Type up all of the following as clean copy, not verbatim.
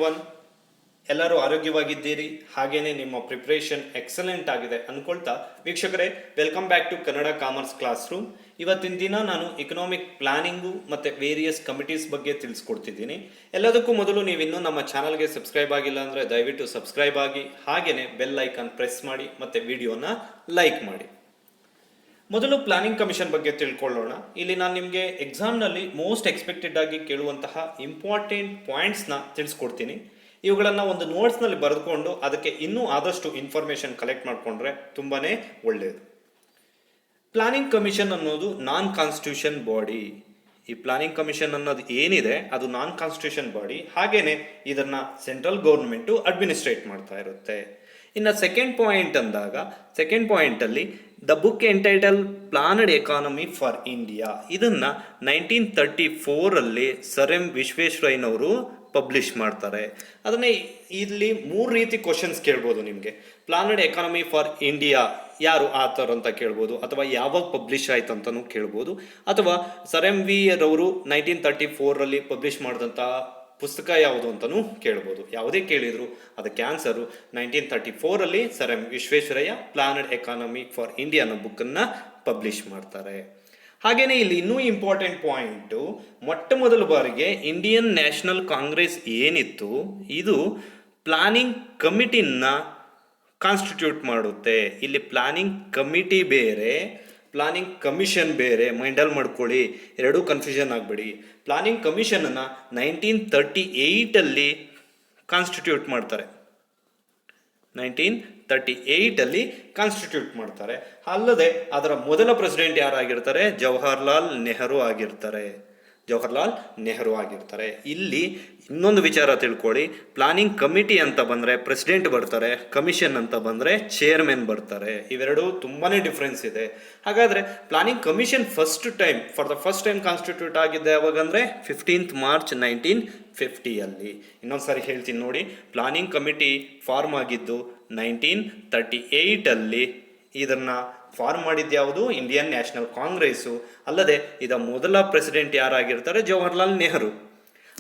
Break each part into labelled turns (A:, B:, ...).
A: One. ಎಲ್ಲರೂ ಆರೋಗ್ಯವಾಗಿದ್ದೀರಿ, ಹಾಗೇನೆ ನಿಮ್ಮ ಪ್ರಿಪ್ರೇಷನ್ ಎಕ್ಸಲೆಂಟ್ ಆಗಿದೆ ಅನ್ಕೊಳ್ತಾ ವೀಕ್ಷಕರೇ, welcome back to Kannada commerce classroom. ಇವತ್ತಿನ ದಿನ ನಾನು ಇಕನಾಮಿಕ್ ಪ್ಲಾನಿಂಗು ಮತ್ತು ವೇರಿಯಸ್ ಕಮಿಟೀಸ್ ಬಗ್ಗೆ ತಿಳಿಸ್ಕೊಡ್ತಿದ್ದೀನಿ. ಎಲ್ಲದಕ್ಕೂ ಮೊದಲು ನೀವು ಇನ್ನೂ ನಮ್ಮ ಚಾನಲ್ಗೆ ಸಬ್ಸ್ಕ್ರೈಬ್ ಆಗಿಲ್ಲ ಅಂದರೆ ದಯವಿಟ್ಟು ಸಬ್ಸ್ಕ್ರೈಬ್ ಆಗಿ, ಹಾಗೆಯೇ ಬೆಲ್ ಐಕಾನ್ ಪ್ರೆಸ್ ಮಾಡಿ ಮತ್ತು ವಿಡಿಯೋನ ಲೈಕ್ ಮಾಡಿ. ಮೊದಲು ಪ್ಲಾನಿಂಗ್ ಕಮಿಷನ್ ಬಗ್ಗೆ ತಿಳ್ಕೊಳ್ಳೋಣ. ಇಲ್ಲಿ ನಾನು ನಿಮಗೆ ಎಕ್ಸಾಮ್ನಲ್ಲಿ ಮೋಸ್ಟ್ ಎಕ್ಸ್ಪೆಕ್ಟೆಡ್ ಆಗಿ ಕೇಳುವಂತಹ ಇಂಪಾರ್ಟೆಂಟ್ ಪಾಯಿಂಟ್ಸ್ನ ತಿಳಿಸ್ಕೊಡ್ತೀನಿ. ಇವುಗಳನ್ನು ಒಂದು ನೋಟ್ಸ್ನಲ್ಲಿ ಬರೆದುಕೊಂಡು ಅದಕ್ಕೆ ಇನ್ನೂ ಆದಷ್ಟು ಇನ್ಫಾರ್ಮೇಷನ್ ಕಲೆಕ್ಟ್ ಮಾಡಿಕೊಂಡ್ರೆ ತುಂಬಾ ಒಳ್ಳೆಯದು. ಪ್ಲಾನಿಂಗ್ ಕಮಿಷನ್ ಅನ್ನೋದು ನಾನ್ ಕಾನ್ಸ್ಟಿಟ್ಯೂಷನ್ ಬಾಡಿ. ಈ ಪ್ಲಾನಿಂಗ್ ಕಮಿಷನ್ ಅನ್ನೋದು ಏನಿದೆ ಅದು ನಾನ್ ಕಾನ್ಸ್ಟಿಟ್ಯೂಷನ್ ಬಾಡಿ, ಹಾಗೇನೆ ಇದನ್ನ ಸೆಂಟ್ರಲ್ ಗೌರ್ಮೆಂಟು ಅಡ್ಮಿನಿಸ್ಟ್ರೇಟ್ ಮಾಡ್ತಾ ಇರುತ್ತೆ. ಇನ್ನು ಸೆಕೆಂಡ್ ಪಾಯಿಂಟ್ ಅಂದಾಗ, ಸೆಕೆಂಡ್ ಪಾಯಿಂಟಲ್ಲಿ the book entitled planned economy for India, ಇದನ್ನು 1934 ಸರ್ ಎಂ ವಿಶ್ವೇಶ್ವರಯ್ಯನವರು ಪಬ್ಲಿಷ್ ಮಾಡ್ತಾರೆ. ಅದನ್ನೇ ಇಲ್ಲಿ 3 ರೀತಿ ಕ್ವಶನ್ಸ್ ಕೇಳ್ಬೋದು ನಿಮಗೆ. ಪ್ಲಾನಡ್ ಎಕಾನಮಿ ಫಾರ್ ಇಂಡಿಯಾ ಯಾರು ಆಥರ್ ಅಂತ ಕೇಳ್ಬೋದು, ಅಥವಾ ಯಾವಾಗ ಪಬ್ಲಿಷ್ ಆಯ್ತು ಅಂತಲೂ ಕೇಳ್ಬೋದು, ಅಥವಾ ಸರ್ ಎಂ ವಿ ರವರು 1934 ಪಬ್ಲಿಷ್ ಮಾಡಿದಂಥ ಪುಸ್ತಕ ಯಾವುದು ಅಂತಲೂ ಕೇಳ್ಬೋದು. ಯಾವುದೇ ಕೇಳಿದ್ರು ಅದಕ್ಕೆ answer 1934 sir M Visvesvaraya planned economy for India ಅನ್ನೋ ಬುಕ್ಕನ್ನು ಪಬ್ಲಿಷ್ ಮಾಡ್ತಾರೆ. ಹಾಗೆಯೇ ಇಲ್ಲಿ ಇನ್ನೂ ಇಂಪಾರ್ಟೆಂಟ್ ಪಾಯಿಂಟು, ಮೊಟ್ಟ ಮೊದಲ ಬಾರಿಗೆ ಇಂಡಿಯನ್ ನ್ಯಾಷನಲ್ ಕಾಂಗ್ರೆಸ್ ಏನಿತ್ತು ಇದು ಪ್ಲಾನಿಂಗ್ ಕಮಿಟಿನ ಕಾನ್ಸ್ಟಿಟ್ಯೂಟ್ ಮಾಡುತ್ತೆ. ಇಲ್ಲಿ ಪ್ಲಾನಿಂಗ್ ಕಮಿಟಿ ಬೇರೆ, ಪ್ಲಾನಿಂಗ್ ಕಮಿಷನ್ ಬೇರೆ, ಮೈಂಡಲ್ಲಿ ಮಾಡ್ಕೊಳ್ಳಿ, ಎರಡೂ ಕನ್ಫ್ಯೂಷನ್ ಆಗಬೇಡಿ. ಪ್ಲಾನಿಂಗ್ ಕಮಿಷನನ್ನು 1938 ಕಾನ್ಸ್ಟಿಟ್ಯೂಟ್ ಮಾಡ್ತಾರೆ. 1938 ಕಾನ್ಸ್ಟಿಟ್ಯೂಟ್ ಮಾಡ್ತಾರೆ. ಅಲ್ಲದೆ ಅದರ ಮೊದಲ ಪ್ರೆಸಿಡೆಂಟ್ ಯಾರಾಗಿರ್ತಾರೆ? ಜವಾಹರ್ಲಾಲ್ ನೆಹರು ಆಗಿರ್ತಾರೆ. ಜವಾಹರ್ಲಾಲ್ ನೆಹರು ಆಗಿರ್ತಾರೆ. ಇಲ್ಲಿ ಇನ್ನೊಂದು ವಿಚಾರ ತಿಳ್ಕೊಳ್ಳಿ, ಪ್ಲಾನಿಂಗ್ ಕಮಿಟಿ ಅಂತ ಬಂದರೆ ಪ್ರೆಸಿಡೆಂಟ್ ಬರ್ತಾರೆ, ಕಮಿಷನ್ ಅಂತ ಬಂದರೆ ಚೇರ್ಮನ್ ಬರ್ತಾರೆ. ಇವೆರಡು ತುಂಬಾ ಡಿಫ್ರೆನ್ಸ್ ಇದೆ. ಹಾಗಾದರೆ planning commission for the first time constitute ಆಗಿದ್ದೆ ಯಾವಾಗಂದರೆ 15 ಮಾರ್ಚ್ 1950. ಇನ್ನೊಂದು ಸಾರಿ ಹೇಳ್ತೀನಿ ನೋಡಿ, ಪ್ಲಾನಿಂಗ್ ಕಮಿಟಿ ಫಾರ್ಮ್ ಆಗಿದ್ದು 1938. ಇದನ್ನು ಫಾರ್ಮ್ ಮಾಡಿದ್ದು ಯಾವುದು? Indian national Congress. ಅಲ್ಲದೆ ಇದರ ಮೊದಲ ಪ್ರೆಸಿಡೆಂಟ್ ಯಾರಾಗಿರ್ತಾರೆ? ಜವಾಹರ್ಲಾಲ್ ನೆಹರು.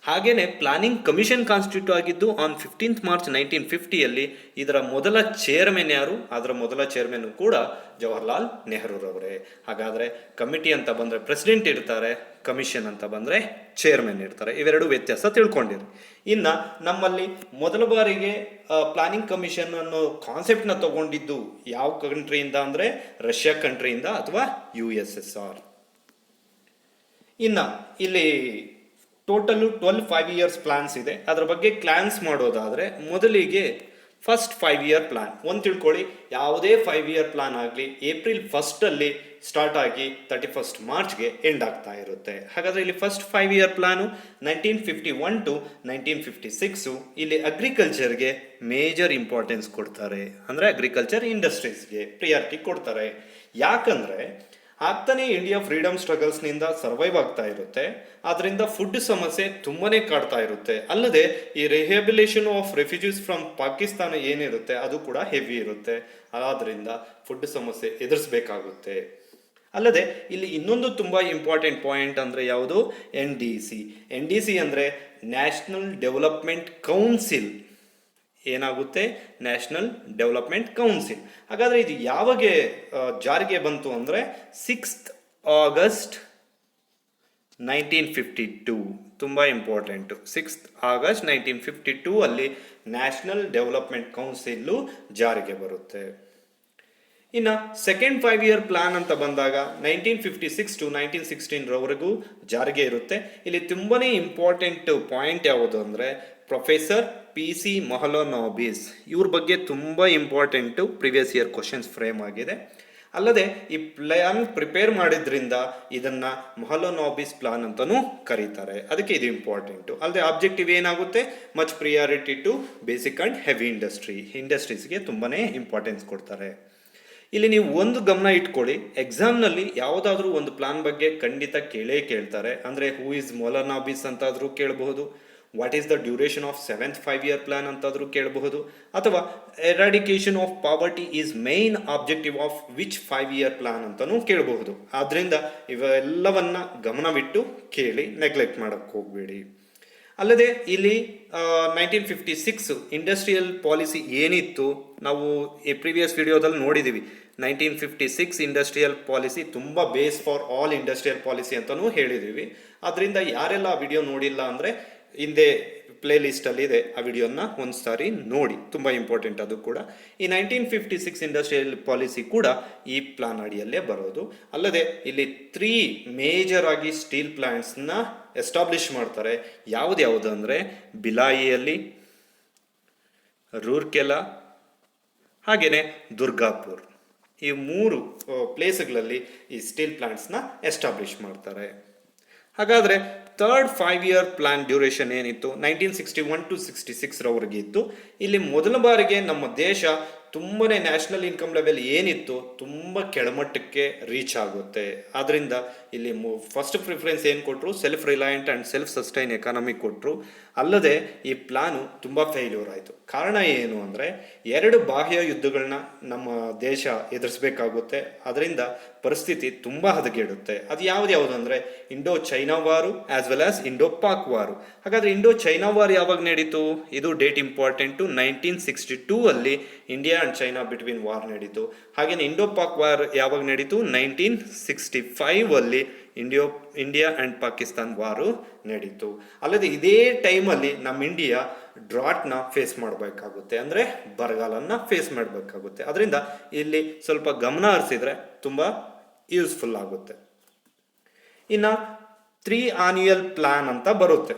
A: ಹಾಗೆಯೇ ಪ್ಲಾನಿಂಗ್ ಕಮಿಷನ್ ಕಾನ್ಸ್ಟಿಟ್ಯೂಟ್ ಆಗಿದ್ದು ಆನ್ 15 ಮಾರ್ಚ್ 1950. ಇದರ ಮೊದಲ ಚೇರ್ಮನ್ ಯಾರು? ಅದರ ಮೊದಲ ಚೇರ್ಮನ್ ಕೂಡ ಜವಾಹರ್ಲಾಲ್ ನೆಹರೂರವರೇ. ಹಾಗಾದರೆ ಕಮಿಟಿ ಅಂತ ಬಂದರೆ ಪ್ರೆಸಿಡೆಂಟ್ ಇರ್ತಾರೆ, ಕಮಿಷನ್ ಅಂತ ಬಂದರೆ ಚೇರ್ಮನ್ ಇರ್ತಾರೆ. ಇವೆರಡು ವ್ಯತ್ಯಾಸ ತಿಳ್ಕೊಂಡಿರಿ. ಇನ್ನು ನಮ್ಮಲ್ಲಿ ಮೊದಲ ಬಾರಿಗೆ ಪ್ಲಾನಿಂಗ್ ಕಮಿಷನ್ ಅನ್ನೋ ಕಾನ್ಸೆಪ್ಟ್ನ ತಗೊಂಡಿದ್ದು ಯಾವ ಕಂಟ್ರಿಯಿಂದ ಅಂದರೆ ರಷ್ಯಾ ಕಂಟ್ರಿಯಿಂದ ಅಥವಾ USSR. ಇನ್ನು ಇಲ್ಲಿ ಟೋಟಲು 12 5 ಪ್ಲಾನ್ಸ್ ಇದೆ. ಅದರ ಬಗ್ಗೆ ಕ್ಲಾನ್ಸ್ ಮಾಡೋದಾದರೆ ಮೊದಲಿಗೆ ಫಸ್ಟ್ 5 ಪ್ಲಾನ್ ಒಂದು ತಿಳ್ಕೊಳ್ಳಿ. ಯಾವುದೇ 5 ಪ್ಲಾನ್ ಆಗಲಿ ಏಪ್ರಿಲ್ 1 ಸ್ಟಾರ್ಟ್ ಆಗಿ 31 ಮಾರ್ಚ್ಗೆ ಎಂಡ್ ಆಗ್ತಾ ಇರುತ್ತೆ. ಹಾಗಾದರೆ ಇಲ್ಲಿ ಫಸ್ಟ್ 5 ಪ್ಲಾನು 1951 to 1956. ಇಲ್ಲಿ ಅಗ್ರಿಕಲ್ಚರ್ಗೆ ಮೇಜರ್ ಇಂಪಾರ್ಟೆನ್ಸ್ ಕೊಡ್ತಾರೆ. ಅಂದರೆ ಅಗ್ರಿಕಲ್ಚರ್ ಇಂಡಸ್ಟ್ರೀಸ್ಗೆ ಪ್ರಿಯಾರಿಟಿ ಕೊಡ್ತಾರೆ. ಯಾಕಂದರೆ ಆಗ್ತಾನೆ ಇಂಡಿಯಾ ಫ್ರೀಡಮ್ ಸ್ಟ್ರಗಲ್ಸ್ನಿಂದ ಸರ್ವೈವ್ ಆಗ್ತಾ ಇರುತ್ತೆ. ಆದ್ದರಿಂದ ಫುಡ್ ಸಮಸ್ಯೆ ತುಂಬಾ ಕಾಡ್ತಾ ಇರುತ್ತೆ. ಅಲ್ಲದೆ ಈ rehabilitation of refugees from Pakistan ಏನಿರುತ್ತೆ ಅದು ಕೂಡ ಹೆವಿ ಇರುತ್ತೆ. ಆದ್ದರಿಂದ ಫುಡ್ ಸಮಸ್ಯೆ ಎದುರಿಸಬೇಕಾಗುತ್ತೆ. ಅಲ್ಲದೆ ಇಲ್ಲಿ ಇನ್ನೊಂದು ತುಂಬ ಇಂಪಾರ್ಟೆಂಟ್ ಪಾಯಿಂಟ್ ಅಂದರೆ ಯಾವುದು? NDC ಅಂದರೆ ನ್ಯಾಷನಲ್ ಡೆವಲಪ್ಮೆಂಟ್ ಕೌನ್ಸಿಲ್. ಏನಾಗುತ್ತೆ? National development council. ಹಾಗಾದರೆ ಇದು ಯಾವಾಗ ಜಾರಿಗೆ ಬಂತು ಅಂದರೆ 6 ಆಗಸ್ಟ್ 1952. ತುಂಬ important. 6 August 1952 national development council ಜಾರಿಗೆ ಬರುತ್ತೆ. ಇನ್ನು ಸೆಕೆಂಡ್ 5 ಪ್ಲಾನ್ ಅಂತ ಬಂದಾಗ 1956 to 1916 ಜಾರಿಗೆ ಇರುತ್ತೆ. ಇಲ್ಲಿ ತುಂಬಾ ಇಂಪಾರ್ಟೆಂಟ್ ಪಾಯಿಂಟ್ ಯಾವುದು ಅಂದರೆ ಪ್ರೊಫೆಸರ್ PC ಮಹಲನೋಬಿಸ್. ಇವ್ರ ಬಗ್ಗೆ ತುಂಬ important previous year questions frame ಆಗಿದೆ. ಅಲ್ಲದೆ ಈ ಪ್ಲಾನ್ ಪ್ರಿಪೇರ್ ಮಾಡಿದ್ರಿಂದ ಇದನ್ನು ಮಹಲನೋಬಿಸ್ ಪ್ಲಾನ್ ಅಂತಲೂ ಕರೀತಾರೆ. ಅದಕ್ಕೆ ಇದು ಇಂಪಾರ್ಟೆಂಟು. ಅಲ್ಲದೆ ಆಬ್ಜೆಕ್ಟಿವ್ ಏನಾಗುತ್ತೆ? Much priority to basic and heavy ಇಂಡಸ್ಟ್ರೀಸ್ಗೆ ತುಂಬಾ ಇಂಪಾರ್ಟೆನ್ಸ್ ಕೊಡ್ತಾರೆ. ಇಲ್ಲಿ ನೀವು ಒಂದು ಗಮನ ಇಟ್ಕೊಳ್ಳಿ, ಎಕ್ಸಾಮ್ನಲ್ಲಿ ಯಾವುದಾದ್ರೂ ಒಂದು ಪ್ಲಾನ್ ಬಗ್ಗೆ ಖಂಡಿತ ಕೇಳ್ತಾರೆ. ಅಂದರೆ ಹೂ ಇಸ್ ಮೌಲನಾಬಿಸ್ ಅಂತಾದರೂ ಕೇಳಬಹುದು, what is the duration of 7th 5 plan ಅಂತಾದರೂ ಕೇಳಬಹುದು, ಅಥವಾ eradication of poverty is main objective of which 5 plan ಅಂತಲೂ ಕೇಳಬಹುದು. ಆದ್ದರಿಂದ ಇವೆಲ್ಲವನ್ನ ಗಮನವಿಟ್ಟು ಕೇಳಿ, ನೆಗ್ಲೆಕ್ಟ್ ಮಾಡೋಕ್ಕೆ ಹೋಗಬೇಡಿ. ಅಲ್ಲದೆ ಇಲ್ಲಿ 1956 ಇಂಡಸ್ಟ್ರಿಯಲ್ ಪಾಲಿಸಿ ಏನಿತ್ತು ನಾವು ಈ ಪ್ರೀವಿಯಸ್ ವಿಡಿಯೋದಲ್ಲಿ ನೋಡಿದ್ದೀವಿ. 1956 ಇಂಡಸ್ಟ್ರಿಯಲ್ ಪಾಲಿಸಿ ತುಂಬ base for all industrial policy ಅಂತಲೂ ಹೇಳಿದ್ದೀವಿ. ಅದರಿಂದ ಯಾರೆಲ್ಲ ಆ ವಿಡಿಯೋ ನೋಡಿಲ್ಲ ಅಂದರೆ ಹಿಂದೆ ಪ್ಲೇ ಲಿಸ್ಟಲ್ಲಿ ಇದೆ, ಆ ವಿಡಿಯೋನ ಒಂದು ಸಾರಿ ನೋಡಿ, ತುಂಬ ಇಂಪಾರ್ಟೆಂಟ್ ಅದು ಕೂಡ. ಈ 1956 ಇಂಡಸ್ಟ್ರಿಯಲ್ ಪಾಲಿಸಿ ಕೂಡ ಈ ಪ್ಲಾನ್ ಅಡಿಯಲ್ಲೇ ಬರೋದು. ಅಲ್ಲದೆ ಇಲ್ಲಿ 3 ಮೇಜರ್ ಆಗಿ ಸ್ಟೀಲ್ ಪ್ಲಾಂಟ್ಸ್ನ ಎಸ್ಟಾಬ್ಲಿಷ್ ಮಾಡ್ತಾರೆ. ಯಾವುದು ಅಂದರೆ ಬಿಲಾಯಿಯಲ್ಲಿ, ರೂರ್ಕೆಲಾ, ಹಾಗೆಯೇ ದುರ್ಗಾಪುರ್. ಈ 3 ಪ್ಲೇಸ್ಗಳಲ್ಲಿ ಈ ಸ್ಟೀಲ್ ಪ್ಲಾಂಟ್ಸ್ನ ಎಸ್ಟಾಬ್ಲಿಷ್ ಮಾಡ್ತಾರೆ. ಹಾಗಾದರೆ ಥರ್ಡ್ 5-year ಪ್ಲಾನ್ ಡ್ಯೂರೇಷನ್ ಏನಿತ್ತು 1961 to 66 ರವರೆಗೆ ಇತ್ತು. ಇಲ್ಲಿ ಮೊದಲ ಬಾರಿಗೆ ನಮ್ಮ ದೇಶ ತುಂಬನೇ ನ್ಯಾಷನಲ್ ಇನ್ಕಮ್ ಲೆವೆಲ್ ಏನಿತ್ತು ತುಂಬ ಕೆಳಮಟ್ಟಕ್ಕೆ ರೀಚ್ ಆಗುತ್ತೆ. ಆದ್ದರಿಂದ ಇಲ್ಲಿ ಫಸ್ಟ್ ಪ್ರಿಫರೆನ್ಸ್ ಏನು ಕೊಟ್ಟರು, self ರಿಲಯಂಟ್ and self sustain economy ಕೊಟ್ಟರು. ಅಲ್ಲದೆ ಈ ಪ್ಲಾನು ತುಂಬ ಫೇಲ್ಯೂರ್ ಆಯಿತು. ಕಾರಣ ಏನು ಅಂದರೆ 2 ಬಾಹ್ಯ ಯುದ್ಧಗಳನ್ನ ನಮ್ಮ ದೇಶ ಎದುರಿಸಬೇಕಾಗುತ್ತೆ. ಅದರಿಂದ ಪರಿಸ್ಥಿತಿ ತುಂಬ ಹದಗೆಡುತ್ತೆ. ಅದು ಯಾವುದು ಅಂದರೆ Indo China war as well as Indo Pak war. ಹಾಗಾದರೆ ಇಂಡೋ ಚೈನಾ ವಾರ್ ಯಾವಾಗ ನಡೀತು? ಇದು ಡೇಟ್ ಇಂಪಾರ್ಟೆಂಟು. 1962 ಅಲ್ಲಿ India and China between war ನಡೀತು. ಹಾಗೆಯೇ ಇಂಡೋ ಪಾಕ್ ವಾರ್ ಯಾವಾಗ ನಡೀತು? 1965 ಅಲ್ಲಿ ಇಂಡಿಯಾ ಆ್ಯಂಡ್ ಪಾಕಿಸ್ತಾನ್ ವಾರು ನಡೀತು. ಅಲ್ಲದೆ ಇದೇ ಟೈಮಲ್ಲಿ ನಮ್ಮ ಇಂಡಿಯಾ ಡ್ರಾಟ್ನ ಫೇಸ್ ಮಾಡಬೇಕಾಗುತ್ತೆ, ಅಂದರೆ ಬರಗಾಲನ್ನು ಫೇಸ್ ಮಾಡಬೇಕಾಗುತ್ತೆ. ಅದರಿಂದ ಇಲ್ಲಿ ಸ್ವಲ್ಪ ಗಮನ ಹರಿಸಿದ್ರೆ ತುಂಬ ಯೂಸ್ಫುಲ್ ಆಗುತ್ತೆ. ಇನ್ನು 3 annual ಪ್ಲಾನ್ ಅಂತ ಬರುತ್ತೆ.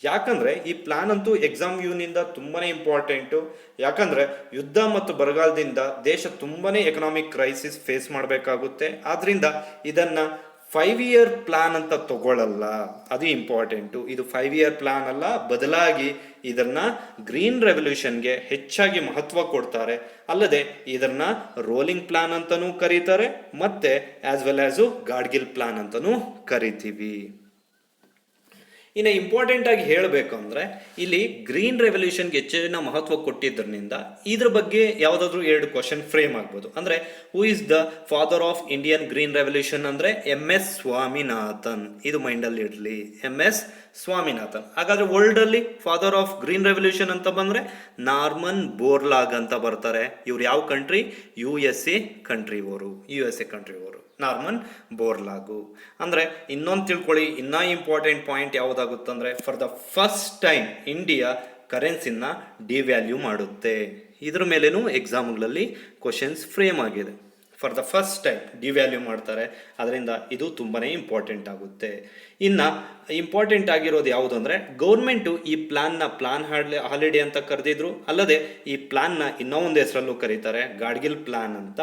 A: ಯಾಕಂದರೆ ಈ ಪ್ಲಾನ್ ಅಂತೂ ಎಕ್ಸಾಮ್ ವ್ಯೂನಿಂದ ತುಂಬಾ ಇಂಪಾರ್ಟೆಂಟು. ಯಾಕಂದರೆ ಯುದ್ಧ ಮತ್ತು ಬರಗಾಲದಿಂದ ದೇಶ ತುಂಬಾ ಎಕನಾಮಿಕ್ ಕ್ರೈಸಿಸ್ ಫೇಸ್ ಮಾಡಬೇಕಾಗುತ್ತೆ. ಆದ್ದರಿಂದ ಇದನ್ನು 5-year ಪ್ಲಾನ್ ಅಂತ ತಗೊಳ್ಳಲ್ಲ, ಅದು ಇಂಪಾರ್ಟೆಂಟು. ಇದು 5-year ಪ್ಲಾನ್ ಅಲ್ಲ, ಬದಲಾಗಿ ಇದನ್ನು ಗ್ರೀನ್ ರೆವಲ್ಯೂಷನ್ಗೆ ಹೆಚ್ಚಾಗಿ ಮಹತ್ವ ಕೊಡ್ತಾರೆ. ಅಲ್ಲದೆ ಇದನ್ನು ರೋಲಿಂಗ್ ಪ್ಲಾನ್ ಅಂತಲೂ ಕರೀತಾರೆ, ಮತ್ತು ಆಸ್ ವೆಲ್ ಆಸು ಗಾಡ್ಗಿಲ್ ಪ್ಲಾನ್ ಅಂತಲೂ ಕರಿತೀವಿ. ಇನ್ನು ಇಂಪಾರ್ಟೆಂಟ್ ಆಗಿ ಹೇಳಬೇಕು ಅಂದರೆ ಇಲ್ಲಿ ಗ್ರೀನ್ ರೆವಲ್ಯೂಷನ್ಗೆ ಹೆಚ್ಚಿನ ಮಹತ್ವ ಕೊಟ್ಟಿದ್ದರಿಂದ ಇದ್ರ ಬಗ್ಗೆ ಯಾವುದಾದ್ರೂ 2 ಕ್ವಶನ್ ಫ್ರೇಮ್ ಆಗ್ಬೋದು. ಅಂದರೆ who is the father of Indian green revolution ಅಂದರೆ MS ಸ್ವಾಮಿನಾಥನ್. ಇದು ಮೈಂಡಲ್ಲಿ ಇರಲಿ, MS ಸ್ವಾಮಿನಾಥನ್. ಹಾಗಾದರೆ ವರ್ಲ್ಡಲ್ಲಿ ಫಾದರ್ ಆಫ್ ಗ್ರೀನ್ ರೆವಲ್ಯೂಷನ್ ಅಂತ ಬಂದರೆ ನಾರ್ಮನ್ ಬೋರ್ಲಾಗ್ ಅಂತ ಬರ್ತಾರೆ. ಇವ್ರು ಯಾವ ಕಂಟ್ರಿ? USA ಕಂಟ್ರಿಯವರು ನಾರ್ಮನ್ ಬೋರ್ಲಾಗು. ಅಂದರೆ ಇನ್ನೊಂದು ತಿಳ್ಕೊಳ್ಳಿ, ಇನ್ನೂ ಇಂಪಾರ್ಟೆಂಟ್ ಪಾಯಿಂಟ್ ಯಾವುದಾಗುತ್ತಂದರೆ for the first time India ಕರೆನ್ಸಿನ ಡಿವ್ಯಾಲ್ಯೂ ಮಾಡುತ್ತೆ. ಇದ್ರ ಮೇಲೇನೂ ಎಕ್ಸಾಮ್ಗಳಲ್ಲಿ ಕ್ವಶನ್ಸ್ ಫ್ರೇಮ್ ಆಗಿದೆ. For the first time devalue ಮಾಡ್ತಾರೆ. ಅದರಿಂದ ಇದು ತುಂಬಾ ಇಂಪಾರ್ಟೆಂಟ್ ಆಗುತ್ತೆ. ಇನ್ನು ಇಂಪಾರ್ಟೆಂಟ್ ಆಗಿರೋದು ಯಾವುದು ಅಂದರೆ ಗೌರ್ಮೆಂಟು ಈ ಪ್ಲಾನ್ನ ಪ್ಲಾನ್ ಹಾಲಿಡೇ ಅಂತ ಕರೆದಿದ್ರು. ಅಲ್ಲದೆ ಈ ಪ್ಲಾನ್ನ ಇನ್ನೂ ಒಂದು ಹೆಸರಲ್ಲೂ ಕರೀತಾರೆ, ಗಾಡ್ಗಿಲ್ ಪ್ಲಾನ್ ಅಂತ.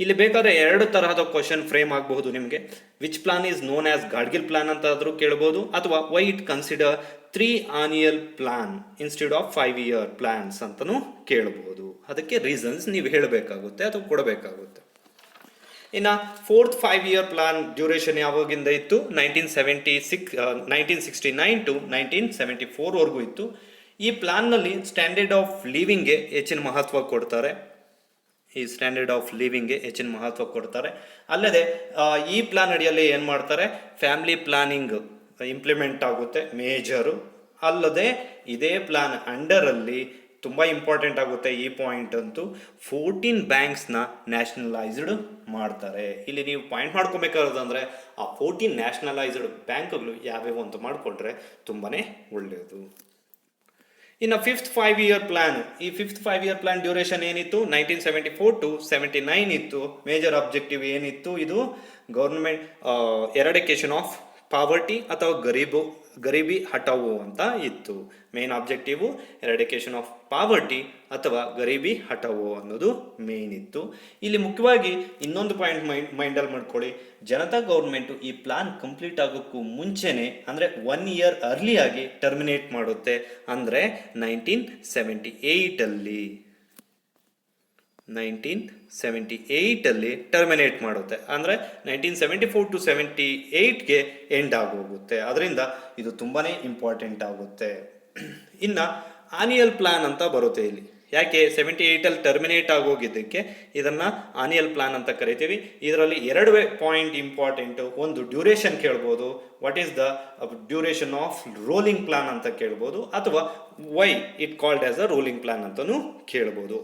A: ಇಲ್ಲಿ ಬೇಕಾದರೆ 2 ತರಹದ ಕ್ವಶನ್ ಫ್ರೇಮ್ ಆಗಬಹುದು ನಿಮಗೆ. Which plan is known as Gadgil plan ಅಂತ ಆದರೂ ಕೇಳ್ಬೋದು, ಅಥವಾ why it consider 3 annual plan instead of 5-year plans ಅಂತಲೂ ಕೇಳ್ಬೋದು. ಅದಕ್ಕೆ ರೀಸನ್ಸ್ ನೀವು ಹೇಳಬೇಕಾಗುತ್ತೆ ಅಥವಾ ಕೊಡಬೇಕಾಗುತ್ತೆ. ಇನ್ನು 4th 5-year ಪ್ಲಾನ್ ಡ್ಯೂರೇಷನ್ ಯಾವಾಗಿಂದ ಇತ್ತು? 1969 to 1974ವರೆಗೂ ಇತ್ತು. ಈ ಪ್ಲಾನ್ನಲ್ಲಿ ಸ್ಟ್ಯಾಂಡರ್ಡ್ ಆಫ್ ಲಿವಿಂಗ್ಗೆ ಹೆಚ್ಚಿನ ಮಹತ್ವ ಕೊಡ್ತಾರೆ. ಅಲ್ಲದೆ ಈ ಪ್ಲಾನ್ ಅಡಿಯಲ್ಲಿ ಏನು ಮಾಡ್ತಾರೆ? ಫ್ಯಾಮಿಲಿ ಪ್ಲಾನಿಂಗ್ ಇಂಪ್ಲಿಮೆಂಟ್ ಆಗುತ್ತೆ ಮೇಜರು. ಅಲ್ಲದೆ ಇದೇ ಪ್ಲಾನ್ ಅಂಡರಲ್ಲಿ ತುಂಬ ಇಂಪಾರ್ಟೆಂಟ್ ಆಗುತ್ತೆ ಈ ಪಾಯಿಂಟ್ ಅಂತೂ, 14 ಬ್ಯಾಂಕ್ಸ್ನ ನ್ಯಾಷನಲೈಸ್ಡ್ ಮಾಡ್ತಾರೆ. ಇಲ್ಲಿ ನೀವು ಪಾಯಿಂಟ್ ಮಾಡ್ಕೊಬೇಕಾದ್ರೆ ಆ 14 ನ್ಯಾಷನಲೈಸ್ಡ್ ಬ್ಯಾಂಕ್ಗಳು ಯಾವ್ಯಾವು ಅಂತ ಮಾಡಿಕೊಂಡ್ರೆ ತುಂಬಾ ಒಳ್ಳೆಯದು. ಇನ್ನು 5th 5-year ಪ್ಲಾನ್, ಈ 5th 5-year ಪ್ಲಾನ್ ಡ್ಯೂರೇಷನ್ ಏನಿತ್ತು? 1974 to 79 ಇತ್ತು. ಮೇಜರ್ ಆಬ್ಜೆಕ್ಟಿವ್ ಏನಿತ್ತು? ಇದು ಗೌರ್ಮೆಂಟ್ ಎರಾಡಿಕೇಶನ್ ಆಫ್ ಪಾವರ್ಟಿ ಅಥವಾ ಗರೀಬಿ ಹಟಾವೋ ಅಂತ ಇತ್ತು. Main objective eradication of poverty ಅಥವಾ ಗರೀಬಿ ಹಟಾವೋ ಅನ್ನೋದು ಮೇನ್ ಇತ್ತು. ಇಲ್ಲಿ ಮುಖ್ಯವಾಗಿ ಇನ್ನೊಂದು ಪಾಯಿಂಟ್ ಮೈಂಡಲ್ಲಿ ಮಾಡ್ಕೊಳ್ಳಿ, ಜನತಾ ಗೌರ್ಮೆಂಟು ಈ ಪ್ಲಾನ್ ಕಂಪ್ಲೀಟ್ ಆಗೋಕ್ಕೂ ಮುಂಚೆನೆ ಅಂದರೆ 1 year ಅರ್ಲಿಯಾಗಿ ಟರ್ಮಿನೇಟ್ ಮಾಡುತ್ತೆ. ಅಂದರೆ 1978 ಟರ್ಮಿನೇಟ್ ಮಾಡುತ್ತೆ. ಅಂದರೆ 1974 to 78ಗೆ ಎಂಡ್ ಆಗೋಗುತ್ತೆ. ಅದರಿಂದ ಇದು ತುಂಬಾ ಇಂಪಾರ್ಟೆಂಟ್ ಆಗುತ್ತೆ. ಇನ್ನು ಆನ್ಯುಯಲ್ ಪ್ಲಾನ್ ಅಂತ ಬರುತ್ತೆ. ಇಲ್ಲಿ ಯಾಕೆ 78 ಟರ್ಮಿನೇಟ್ ಆಗೋಗಿದ್ದಕ್ಕೆ ಇದನ್ನು ಆನಿಯಲ್ ಪ್ಲಾನ್ ಅಂತ ಕರಿತೀವಿ. ಇದರಲ್ಲಿ ಎರಡು ಪಾಯಿಂಟ್ ಇಂಪಾರ್ಟೆಂಟು. ಒಂದು ಡ್ಯೂರೇಷನ್ ಕೇಳ್ಬೋದು, what is the duration of rolling plan ಅಂತ ಕೇಳ್ಬೋದು, ಅಥವಾ why it called as a rolling plan ಅಂತಲೂ ಕೇಳ್ಬೋದು.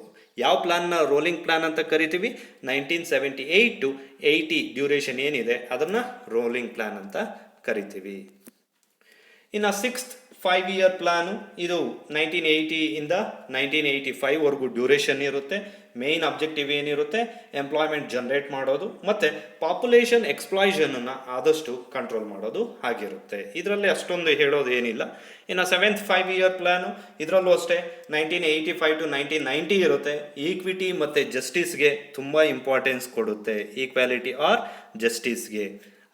A: ಯಾವ ಪ್ಲಾನ್ನ ರೋಲಿಂಗ್ ಪ್ಲಾನ್ ಅಂತ ಕರಿತೀವಿ? 1978 to 80 ಡ್ಯೂರೇಷನ್ ಏನಿದೆ ಅದನ್ನು ರೋಲಿಂಗ್ ಪ್ಲಾನ್ ಅಂತ ಕರಿತೀವಿ. ಇನ್ನು 6th 5-year ಪ್ಲಾನು, ಇದು 1980 ಇಂದ 1985ವರೆಗೂ ಡ್ಯೂರೇಷನ್ ಇರುತ್ತೆ. ಮೇನ್ ಅಬ್ಜೆಕ್ಟಿವ್ ಏನಿರುತ್ತೆ? ಎಂಪ್ಲಾಯ್ಮೆಂಟ್ ಜನರೇಟ್ ಮಾಡೋದು ಮತ್ತು ಪಾಪ್ಯುಲೇಷನ್ ಎಕ್ಸ್ಪ್ಲಾಯ್ಷನನ್ನು ಆದಷ್ಟು ಕಂಟ್ರೋಲ್ ಮಾಡೋದು ಆಗಿರುತ್ತೆ. ಇದರಲ್ಲಿ ಅಷ್ಟೊಂದು ಹೇಳೋದು ಏನಿಲ್ಲ. ಇನ್ನು 7th 5-year ಪ್ಲಾನು, ಇದರಲ್ಲೂ ಅಷ್ಟೇ 1985 to 1990 ಇರುತ್ತೆ. ಈಕ್ವಿಟಿ ಮತ್ತು ಜಸ್ಟಿಸ್ಗೆ ತುಂಬ ಇಂಪಾರ್ಟೆನ್ಸ್ ಕೊಡುತ್ತೆ, ಈಕ್ವಾಲಿಟಿ ಆರ್ ಜಸ್ಟಿಸ್ಗೆ.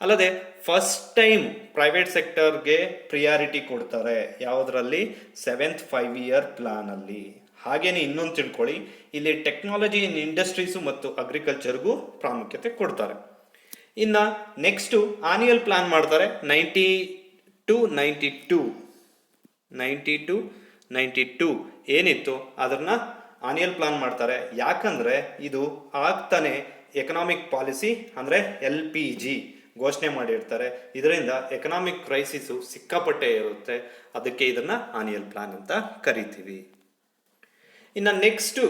A: ಅಲ್ಲದೆ ಫಸ್ಟ್ ಟೈಮ್ ಪ್ರೈವೇಟ್ ಸೆಕ್ಟರ್ಗೆ ಪ್ರಿಯಾರಿಟಿ ಕೊಡ್ತಾರೆ. ಯಾವುದರಲ್ಲಿ? 7th 5-year ಪ್ಲಾನಲ್ಲಿ. ಹಾಗೇನೆ ಇನ್ನೊಂದು ತಿಳ್ಕೊಳ್ಳಿ, ಇಲ್ಲಿ ಟೆಕ್ನಾಲಜಿ ಇನ್ ಇಂಡಸ್ಟ್ರೀಸು ಮತ್ತು ಅಗ್ರಿಕಲ್ಚರ್ಗೂ ಪ್ರಾಮುಖ್ಯತೆ ಕೊಡ್ತಾರೆ. ಇನ್ನು ನೆಕ್ಸ್ಟು ಆನಿಯಲ್ ಪ್ಲಾನ್ ಮಾಡ್ತಾರೆ 90 to 92 ಏನಿತ್ತು ಅದನ್ನು ಆನಿಯಲ್ ಪ್ಲಾನ್ ಮಾಡ್ತಾರೆ. ಯಾಕಂದರೆ ಇದು ಆಗ್ತಾನೆ ಎಕನಾಮಿಕ್ ಪಾಲಿಸಿ ಅಂದರೆ LPG ಘೋಷಣೆ ಮಾಡಿರ್ತಾರೆ. ಇದರಿಂದ ಎಕನಾಮಿಕ್ ಕ್ರೈಸಿಸು ಸಿಕ್ಕಾಪಟ್ಟೆ ಇರುತ್ತೆ, ಅದಕ್ಕೆ ಇದನ್ನು ಆನಿಯಲ್ ಪ್ಲಾನ್ ಅಂತ ಕರಿತೀವಿ. ಇನ್ನು next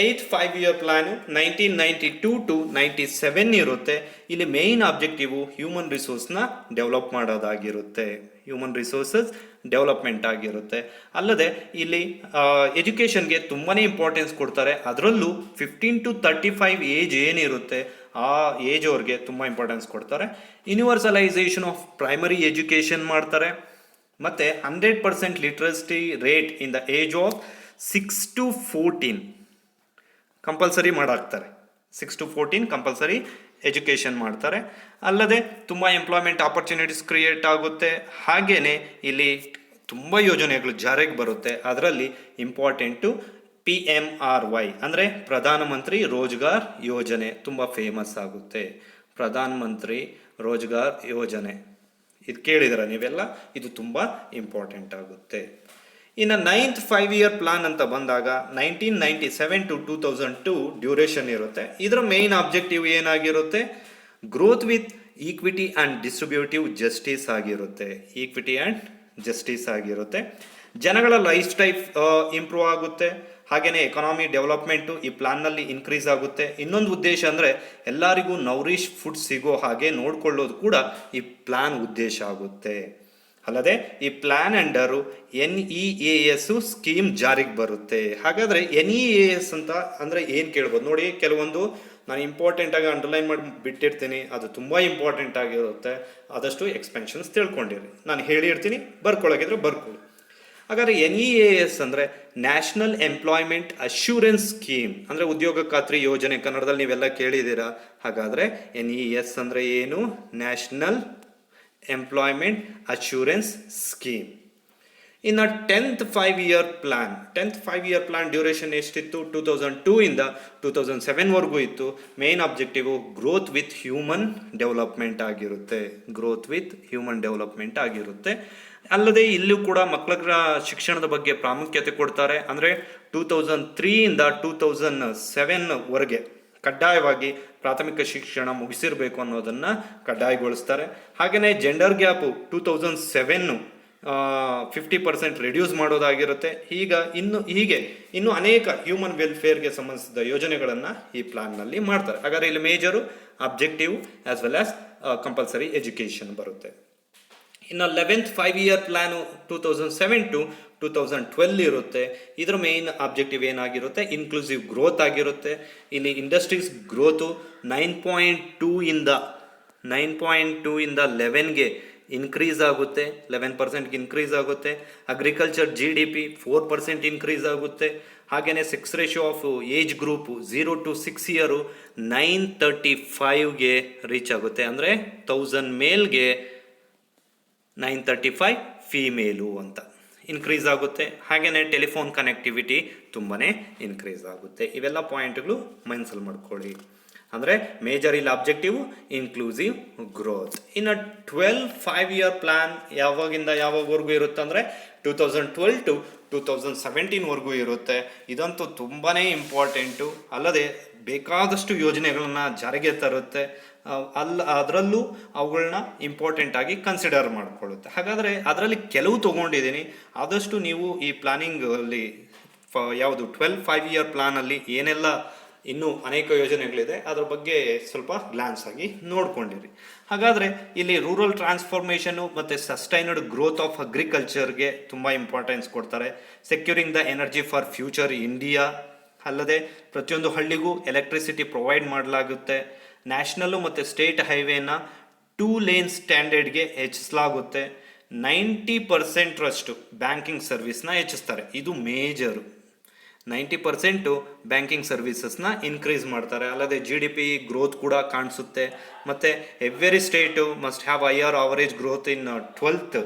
A: 8th 5-year plan 1992 to 97 ಇರುತ್ತೆ. ಇಲ್ಲಿ ಮೇಯ್ನ್ ಆಬ್ಜೆಕ್ಟಿವು ಹ್ಯೂಮನ್ ರಿಸೋರ್ಸ್ನ ಡೆವಲಪ್ ಮಾಡೋದಾಗಿರುತ್ತೆ, ಹ್ಯೂಮನ್ ರಿಸೋರ್ಸಸ್ ಡೆವಲಪ್ಮೆಂಟ್ ಆಗಿರುತ್ತೆ. ಅಲ್ಲದೆ ಇಲ್ಲಿ ಎಜುಕೇಷನ್ಗೆ ತುಂಬಾ ಇಂಪಾರ್ಟೆನ್ಸ್ ಕೊಡ್ತಾರೆ. ಅದರಲ್ಲೂ 15 to 35 ಏಜ್ ಏನಿರುತ್ತೆ ಆ ಏಜ್ ಅವ್ರಿಗೆ ತುಂಬ ಇಂಪಾರ್ಟೆನ್ಸ್ ಕೊಡ್ತಾರೆ. ಯೂನಿವರ್ಸಲೈಸೇಷನ್ ಆಫ್ ಪ್ರೈಮರಿ ಎಜುಕೇಷನ್ ಮಾಡ್ತಾರೆ. ಮತ್ತು 100% literacy rate in the age of 6 to 14 compulsory ಮಾಡಾಕ್ತಾರೆ. 6 to 14 ಕಂಪಲ್ಸರಿ ಎಜುಕೇಷನ್ ಮಾಡ್ತಾರೆ. ಅಲ್ಲದೆ ತುಂಬ ಎಂಪ್ಲಾಯ್ಮೆಂಟ್ ಆಪರ್ಚುನಿಟೀಸ್ ಕ್ರಿಯೇಟ್ ಆಗುತ್ತೆ. ಹಾಗೆಯೇ ಇಲ್ಲಿ ತುಂಬ ಯೋಜನೆಗಳು ಜಾರಿಗೆ ಬರುತ್ತೆ. ಅದರಲ್ಲಿ ಇಂಪಾರ್ಟೆಂಟು PMRY ಅಂದರೆ ಪ್ರಧಾನಮಂತ್ರಿ ರೋಜ್ಗಾರ್ ಯೋಜನೆ ತುಂಬ ಫೇಮಸ್ ಆಗುತ್ತೆ. ಪ್ರಧಾನಮಂತ್ರಿ ರೋಜ್ಗಾರ್ ಯೋಜನೆ ಇದು ಕೇಳಿದರೆ ನೀವೆಲ್ಲ, ಇದು ತುಂಬ ಇಂಪಾರ್ಟೆಂಟ್ ಆಗುತ್ತೆ. ಇನ್ನು 9th 5-year ಪ್ಲಾನ್ ಅಂತ ಬಂದಾಗ 1997 to 2002 ಡ್ಯೂರೇಷನ್ ಇರುತ್ತೆ. ಇದರ ಮೇನ್ ಆಬ್ಜೆಕ್ಟಿವ್ ಏನಾಗಿರುತ್ತೆ? Growth with equity and distributive justice ಆಗಿರುತ್ತೆ. ಈಕ್ವಿಟಿ ಆ್ಯಂಡ್ ಜಸ್ಟಿಸ್ ಆಗಿರುತ್ತೆ. ಜನಗಳ ಲೈಫ್ ಸ್ಟೈಲ್ ಇಂಪ್ರೂವ್ ಆಗುತ್ತೆ. ಹಾಗೆಯೇ ಎಕಾನಮಿ ಡೆವಲಪ್ಮೆಂಟು ಈ ಪ್ಲಾನ್ನಲ್ಲಿ ಇನ್ಕ್ರೀಸ್ ಆಗುತ್ತೆ. ಇನ್ನೊಂದು ಉದ್ದೇಶ ಅಂದರೆ ಎಲ್ಲರಿಗೂ ನೌರಿಶ್ ಫುಡ್ ಸಿಗೋ ಹಾಗೆ ನೋಡಿಕೊಳ್ಳೋದು ಕೂಡ ಈ ಪ್ಲಾನ್ ಉದ್ದೇಶ ಆಗುತ್ತೆ. ಅಲ್ಲದೆ ಈ ಪ್ಲಾನ್ ಅಂಡರು NEAS ಸ್ಕೀಮ್ ಜಾರಿಗೆ ಬರುತ್ತೆ. ಹಾಗಾದರೆ NEAS ಅಂತ ಅಂದರೆ ಏನು ಕೇಳ್ಬೋದು ನೋಡಿ. ಕೆಲವೊಂದು ನಾನು ಇಂಪಾರ್ಟೆಂಟಾಗಿ ಅಂಡರ್ಲೈನ್ ಮಾಡಿ ಬಿಟ್ಟಿರ್ತೀನಿ, ಅದು ತುಂಬ ಇಂಪಾರ್ಟೆಂಟ್ ಆಗಿರುತ್ತೆ. ಆದಷ್ಟು ಎಕ್ಸ್ಪೆನ್ಷನ್ಸ್ ತಿಳ್ಕೊಂಡಿರಿ. ನಾನು ಹೇಳಿರ್ತೀನಿ, ಬರ್ಕೊಳ್ಳೋಗಿದ್ರೆ ಬರ್ಕೊಳ್ಳಿ. ಹಾಗಾದರೆ NEAS ಅಂದರೆ ನ್ಯಾಷನಲ್ ಎಂಪ್ಲಾಯ್ಮೆಂಟ್ ಅಶ್ಯೂರೆನ್ಸ್ ಸ್ಕೀಮ್ ಅಂದರೆ ಉದ್ಯೋಗ ಖಾತ್ರಿ ಯೋಜನೆ. ಕನ್ನಡದಲ್ಲಿ ನೀವೆಲ್ಲ ಕೇಳಿದ್ದೀರಾ. ಹಾಗಾದರೆ NEAS ಅಂದರೆ ಏನು? National employment assurance scheme. ಇನ್ನು 10th 5-year plan. 10th 5-year plan duration ಎಷ್ಟಿತ್ತು? 2002 ಇಂದ 2007ವರೆಗೂ ಇತ್ತು. Main objective growth with human development ಆಗಿರುತ್ತೆ. ಗ್ರೋತ್ ವಿತ್ ಹ್ಯೂಮನ್ ಡೆವಲಪ್ಮೆಂಟ್ ಆಗಿರುತ್ತೆ. ಅಲ್ಲದೆ ಇಲ್ಲೂ ಕೂಡ ಮಕ್ಕಳ ಶಿಕ್ಷಣದ ಬಗ್ಗೆ ಪ್ರಾಮುಖ್ಯತೆ ಕೊಡ್ತಾರೆ. ಅಂದರೆ 2003 ಇಂದ 2007ವರೆಗೆ ಕಡ್ಡಾಯವಾಗಿ ಪ್ರಾಥಮಿಕ ಶಿಕ್ಷಣ ಮುಗಿಸಿರಬೇಕು ಅನ್ನೋದನ್ನು ಕಡ್ಡಾಯಗೊಳಿಸ್ತಾರೆ. ಹಾಗೆಯೇ ಜೆಂಡರ್ ಗ್ಯಾಪು 2007 50% ರಿಡ್ಯೂಸ್ ಮಾಡೋದಾಗಿರುತ್ತೆ. ಇನ್ನು ಅನೇಕ ಹ್ಯೂಮನ್ ವೆಲ್ಫೇರ್ಗೆ ಸಂಬಂಧಿಸಿದ ಯೋಜನೆಗಳನ್ನು ಈ ಪ್ಲಾನ್ನಲ್ಲಿ ಮಾಡ್ತಾರೆ. ಹಾಗಾದರೆ ಇಲ್ಲಿ major objective as well as compulsory education ಬರುತ್ತೆ. ಇನ್ನು 11th 5-year ಪ್ಲಾನು 2007 to 2012 ಇರುತ್ತೆ. ಇದರ ಮೇನ್ ಆಬ್ಜೆಕ್ಟಿವ್ ಏನಾಗಿರುತ್ತೆ? ಇನ್ಕ್ಲೂಸಿವ್ ಗ್ರೋತ್ ಆಗಿರುತ್ತೆ. ಇಲ್ಲಿ ಇಂಡಸ್ಟ್ರೀಸ್ ಗ್ರೋತು 9.2 ಇಂದ 11ಗೆ ಇನ್ಕ್ರೀಸ್ ಆಗುತ್ತೆ. 11% ಇನ್ಕ್ರೀಸ್ ಆಗುತ್ತೆ. ಅಗ್ರಿಕಲ್ಚರ್ GDP 4% ಇನ್ಕ್ರೀಸ್ ಆಗುತ್ತೆ. ಹಾಗೆಯೇ sex ratio of age group 0 to 6 year 935ಗೆ ರೀಚ್ ಆಗುತ್ತೆ. ಅಂದರೆ 1000 ಮೇಲ್ಗೆ 935 ಫೀಮೇಲು ಅಂತ ಇನ್ಕ್ರೀಸ್ ಆಗುತ್ತೆ. ಹಾಗೆಯೇ ಟೆಲಿಫೋನ್ ಕನೆಕ್ಟಿವಿಟಿ ತುಂಬಾ ಇನ್ಕ್ರೀಸ್ ಆಗುತ್ತೆ. ಇವೆಲ್ಲ ಪಾಯಿಂಟ್ಗಳು ಮೈನ್ಸಲ್ಲಿ ಮಾಡ್ಕೊಳ್ಳಿ. ಅಂದರೆ ಮೇಜರ್ ಇಲ್ಲಿ ಆಬ್ಜೆಕ್ಟಿವ್ ಇನ್ಕ್ಲೂಸಿವ್ ಗ್ರೋತ್. ಇನ್ನು 12th 5-year ಪ್ಲಾನ್ ಯಾವಾಗಿಂದ ಯಾವಾಗವರೆಗೂ ಇರುತ್ತೆ ಅಂದರೆ 2012 ಟು 2017ವರೆಗೂ ಇರುತ್ತೆ. ಇದಂತೂ ತುಂಬಾ ಇಂಪಾರ್ಟೆಂಟು. ಅಲ್ಲದೆ ಬೇಕಾದಷ್ಟು ಯೋಜನೆಗಳನ್ನ ಜಾರಿಗೆ ತರುತ್ತೆ. ಅದರಲ್ಲೂ ಅವುಗಳನ್ನ ಇಂಪಾರ್ಟೆಂಟ್ ಆಗಿ ಕನ್ಸಿಡರ್ ಮಾಡಿಕೊಳ್ಳುತ್ತೆ. ಹಾಗಾದರೆ ಅದರಲ್ಲಿ ಕೆಲವು ತೊಗೊಂಡಿದ್ದೀನಿ. ಆದಷ್ಟು ನೀವು ಈ ಪ್ಲಾನಿಂಗಲ್ಲಿ ಯಾವುದು 5-year ಪ್ಲಾನಲ್ಲಿ ಏನೆಲ್ಲ ಇನ್ನೂ ಅನೇಕ ಯೋಜನೆಗಳಿದೆ ಅದ್ರ ಬಗ್ಗೆ ಸ್ವಲ್ಪ ಗ್ಲಾನ್ಸ್ ಆಗಿ ನೋಡ್ಕೊಂಡಿರಿ. ಹಾಗಾದರೆ ಇಲ್ಲಿ ರೂರಲ್ ಟ್ರಾನ್ಸ್ಫಾರ್ಮೇಷನು ಮತ್ತು ಸಸ್ಟೈನ್ಡ್ ಗ್ರೋತ್ ಆಫ್ ಅಗ್ರಿಕಲ್ಚರ್ಗೆ ತುಂಬ ಇಂಪಾರ್ಟೆನ್ಸ್ ಕೊಡ್ತಾರೆ. Securing the energy for future India, ಅಲ್ಲದೆ ಪ್ರತಿಯೊಂದು ಹಳ್ಳಿಗೂ ಎಲೆಕ್ಟ್ರಿಸಿಟಿ ಪ್ರೊವೈಡ್ ಮಾಡಲಾಗುತ್ತೆ. ನ್ಯಾಷನಲ್ಲು ಮತ್ತು ಸ್ಟೇಟ್ ಹೈವೇನ 2 lane ಸ್ಟ್ಯಾಂಡರ್ಡ್ಗೆ ಹೆಚ್ಚಿಸಲಾಗುತ್ತೆ. 90% ಬ್ಯಾಂಕಿಂಗ್ ಸರ್ವಿಸ್ನ ಹೆಚ್ಚಿಸ್ತಾರೆ. ಇದು ಮೇಜರು. 90% ಬ್ಯಾಂಕಿಂಗ್ ಸರ್ವಿಸಸ್ನ ಇನ್ಕ್ರೀಸ್ ಮಾಡ್ತಾರೆ. ಅಲ್ಲದೆ GDP ಗ್ರೋತ್ ಕೂಡ ಕಾಣಿಸುತ್ತೆ. ಮತ್ತು every state must have higher average growth in 12th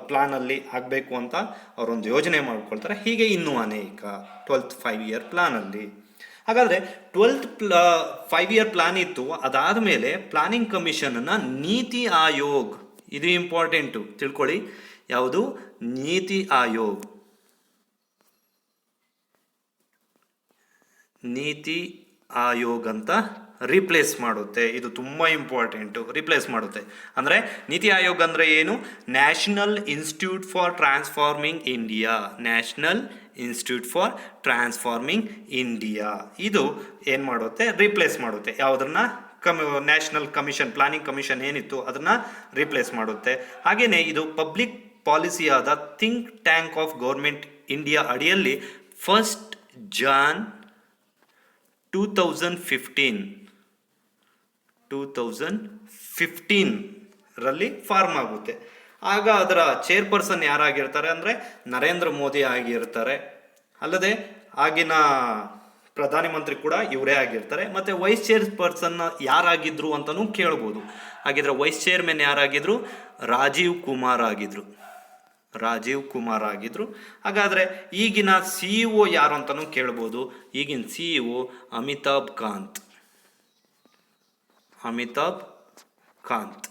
A: ಪ್ಲಾನಲ್ಲಿ ಆಗಬೇಕು ಅಂತ ಅವರೊಂದು ಯೋಜನೆ ಮಾಡ್ಕೊಳ್ತಾರೆ. ಹೀಗೆ ಇನ್ನೂ ಅನೇಕ 12th 5-year ಪ್ಲಾನಲ್ಲಿ. ಹಾಗಾದರೆ 12th 5-year ಪ್ಲಾನ್ ಇತ್ತು. ಅದಾದ ಮೇಲೆ ಪ್ಲಾನಿಂಗ್ ಕಮಿಷನನ್ನು ನೀತಿ ಆಯೋಗ್, ಇದು ಇಂಪಾರ್ಟೆಂಟು ತಿಳ್ಕೊಳ್ಳಿ. ಯಾವುದು? ನೀತಿ ಆಯೋಗ್. ನೀತಿ ಆಯೋಗ್ ಅಂತ ರಿಪ್ಲೇಸ್ ಮಾಡುತ್ತೆ. ಇದು ತುಂಬ ಇಂಪಾರ್ಟೆಂಟು. ರಿಪ್ಲೇಸ್ ಮಾಡುತ್ತೆ ಅಂದರೆ ನೀತಿ ಆಯೋಗ್ ಅಂದರೆ ಏನು? National institute for transforming India. National institute for transforming India ಇದು ಏನು ಮಾಡುತ್ತೆ? ರಿಪ್ಲೇಸ್ ಮಾಡುತ್ತೆ. ಯಾವುದನ್ನ? ನ್ಯಾಷನಲ್ ಕಮಿಷನ್, ಪ್ಲಾನಿಂಗ್ ಕಮಿಷನ್ ಏನಿತ್ತು ಅದನ್ನು ರಿಪ್ಲೇಸ್ ಮಾಡುತ್ತೆ. ಹಾಗೆಯೇ ಇದು ಪಬ್ಲಿಕ್ ಪಾಲಿಸಿಯಾದ think tank of government India ಅಡಿಯಲ್ಲಿ 1st Jan 2015 ರಲ್ಲಿ ಫಾರ್ಮ್ ಆಗುತ್ತೆ. ಆಗ ಅದರ ಚೇರ್ಪರ್ಸನ್ ಯಾರಾಗಿರ್ತಾರೆ ಅಂದರೆ ನರೇಂದ್ರ ಮೋದಿ ಆಗಿರ್ತಾರೆ. ಅಲ್ಲದೆ ಆಗಿನ ಪ್ರಧಾನಮಂತ್ರಿ ಕೂಡ ಇವರೇ ಆಗಿರ್ತಾರೆ. ಮತ್ತು ವೈಸ್ ಚೇರ್ಪರ್ಸನ್ ಯಾರಾಗಿದ್ರು ಅಂತಲೂ ಕೇಳ್ಬೋದು. ಹಾಗಿದ್ರೆ ವೈಸ್ ಚೇರ್ಮನ್ ಯಾರಾಗಿದ್ರು? ರಾಜೀವ್ ಕುಮಾರ್ ಆಗಿದ್ರು. ಹಾಗಾದರೆ ಈಗಿನ CEO ಯಾರು ಅಂತಲೂ ಕೇಳ್ಬೋದು. ಈಗಿನ CEO ಅಮಿತಾಬ್ ಕಾಂತ್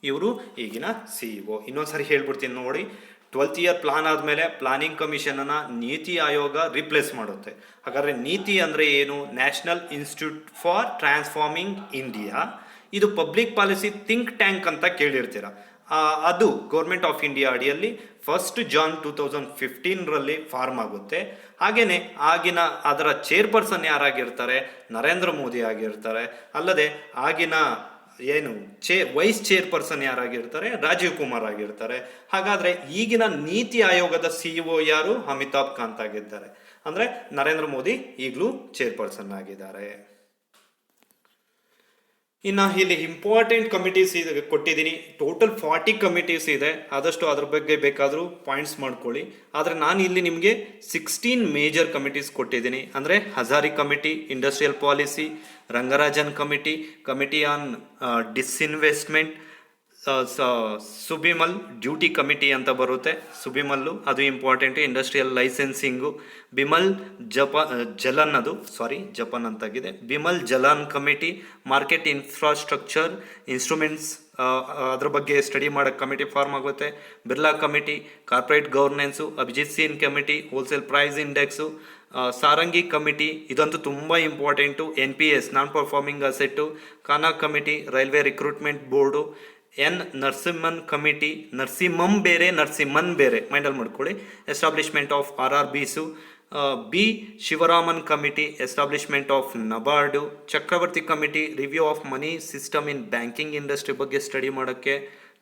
A: ಇವರು ಈಗಿನ CEO. ಇನ್ನೊಂದ್ಸರಿ ಹೇಳ್ಬಿಡ್ತೀನಿ ನೋಡಿ. 12th year ಪ್ಲಾನ್ ಆದಮೇಲೆ ಪ್ಲಾನಿಂಗ್ ಕಮಿಷನನ್ನು ನೀತಿ ಆಯೋಗ ರಿಪ್ಲೇಸ್ ಮಾಡುತ್ತೆ. ಹಾಗಾದರೆ ನೀತಿ ಅಂದರೆ ಏನು? National institute for transforming India. ಇದು ಪಬ್ಲಿಕ್ ಪಾಲಿಸಿ ಥಿಂಕ್ ಟ್ಯಾಂಕ್ ಅಂತ ಕೇಳಿರ್ತೀರ. ಅದು ಗೌರ್ಮೆಂಟ್ ಆಫ್ ಇಂಡಿಯಾ ಅಡಿಯಲ್ಲಿ 1st Jan 2015 ರಲ್ಲಿ ಫಾರ್ಮ್ ಆಗುತ್ತೆ. ಹಾಗೆಯೇ ಆಗಿನ ಅದರ ಚೇರ್ಪರ್ಸನ್ ಯಾರಾಗಿರ್ತಾರೆ? ನರೇಂದ್ರ ಮೋದಿ ಆಗಿರ್ತಾರೆ. ಅಲ್ಲದೆ ಆಗಿನ ವೈಸ್ ಚೇರ್ಪರ್ಸನ್ ಯಾರಾಗಿರ್ತಾರೆ? ರಾಜೀವ್ ಕುಮಾರ್ ಆಗಿರ್ತಾರೆ. ಹಾಗಾದರೆ ಈಗಿನ ನೀತಿ ಆಯೋಗದ CEO ಯಾರು? ಅಮಿತಾಬ್ ಕಾಂತ್ ಆಗಿದ್ದಾರೆ. ಅಂದರೆ ನರೇಂದ್ರ ಮೋದಿ ಈಗಲೂ ಚೇರ್ಪರ್ಸನ್ ಆಗಿದ್ದಾರೆ. ಇನ್ನು ಇಲ್ಲಿ ಇಂಪಾರ್ಟೆಂಟ್ ಕಮಿಟೀಸ್ ಇದೆ ಕೊಟ್ಟಿದ್ದೀನಿ. ಟೋಟಲ್ 40 ಕಮಿಟೀಸ್ ಇದೆ. ಆದಷ್ಟು ಅದ್ರ ಬಗ್ಗೆ ಬೇಕಾದರೂ ಪಾಯಿಂಟ್ಸ್ ಮಾಡ್ಕೊಳ್ಳಿ. ಆದರೆ ನಾನು ಇಲ್ಲಿ ನಿಮಗೆ 16 ಮೇಜರ್ ಕಮಿಟೀಸ್ ಕೊಟ್ಟಿದ್ದೀನಿ. ಅಂದರೆ Hazari committee, industrial policy, Rangarajan committee on disinvestment, Subimal Dutt committee ಅಂತ ಬರುತ್ತೆ. ಸುಬಿಮಲ್ಲು ಅದು ಇಂಪಾರ್ಟೆಂಟ್. Industrial licensing. ಬಿಮಲ್ ಜಪಾನ್ ಅಂತಾಗಿದೆ. Bimal Jalan committee, market infrastructure instruments ಅದ್ರ ಬಗ್ಗೆ ಸ್ಟಡಿ ಮಾಡೋಕ್ಕೆ ಕಮಿಟಿ ಫಾರ್ಮ್ ಆಗುತ್ತೆ. Birla committee, corporate governance. Abhijit Sen committee, wholesale price index. Sarangi committee, ಇದಂತೂ ತುಂಬ important. NPS, non performing asset. Khan committee, railway recruitment board. Narasimhan committee, Narasimhan ಬೇರೆ ಮೈಂಡಲ್ಲಿ ಮಾಡ್ಕೊಳ್ಳಿ. Establishment of RRBಸು. Sivaraman committee, establishment of NABARD. Chakravarty committee, review of money system in banking industry ಬಗ್ಗೆ study ಮಾಡೋಕ್ಕೆ.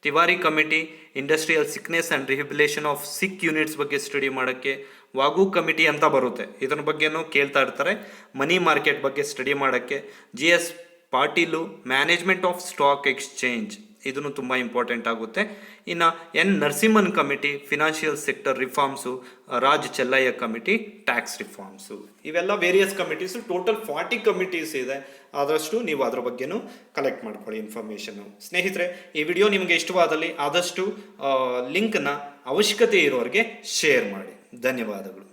A: Tiwari committee, industrial sickness and rehabilitation of sick units ಬಗ್ಗೆ study ಮಾಡೋಕ್ಕೆ. Vaghul committee ಅಂತ ಬರುತ್ತೆ, ಇದರ ಬಗ್ಗೆನೂ ಕೇಳ್ತಾ ಇರ್ತಾರೆ. ಮನಿ ಮಾರ್ಕೆಟ್ ಬಗ್ಗೆ ಸ್ಟಡಿ ಮಾಡೋಕ್ಕೆ. GS Patil, management of stock exchange, ಇದನ್ನು ತುಂಬ ಇಂಪಾರ್ಟೆಂಟ್ ಆಗುತ್ತೆ. ಇನ್ನು Narasimhan committee, financial sector reforms. Raja Chelliah committee, tax reforms. ಇವೆಲ್ಲ ವೇರಿಯಸ್ ಕಮಿಟೀಸು. ಟೋಟಲ್ 40 ಕಮಿಟೀಸ್ ಇದೆ. ಆದಷ್ಟು ನೀವು ಅದರ ಬಗ್ಗೆನೂ ಕಲೆಕ್ಟ್ ಮಾಡ್ಕೊಳ್ಳಿ ಇನ್ಫಾರ್ಮೇಷನು. ಸ್ನೇಹಿತರೆ, ಈ ವಿಡಿಯೋ ನಿಮಗೆ ಇಷ್ಟವಾದಲ್ಲಿ ಆದಷ್ಟು ಲಿಂಕ್ನ ಅವಶ್ಯಕತೆ ಇರೋರಿಗೆ ಶೇರ್ ಮಾಡಿ. ಧನ್ಯವಾದಗಳು.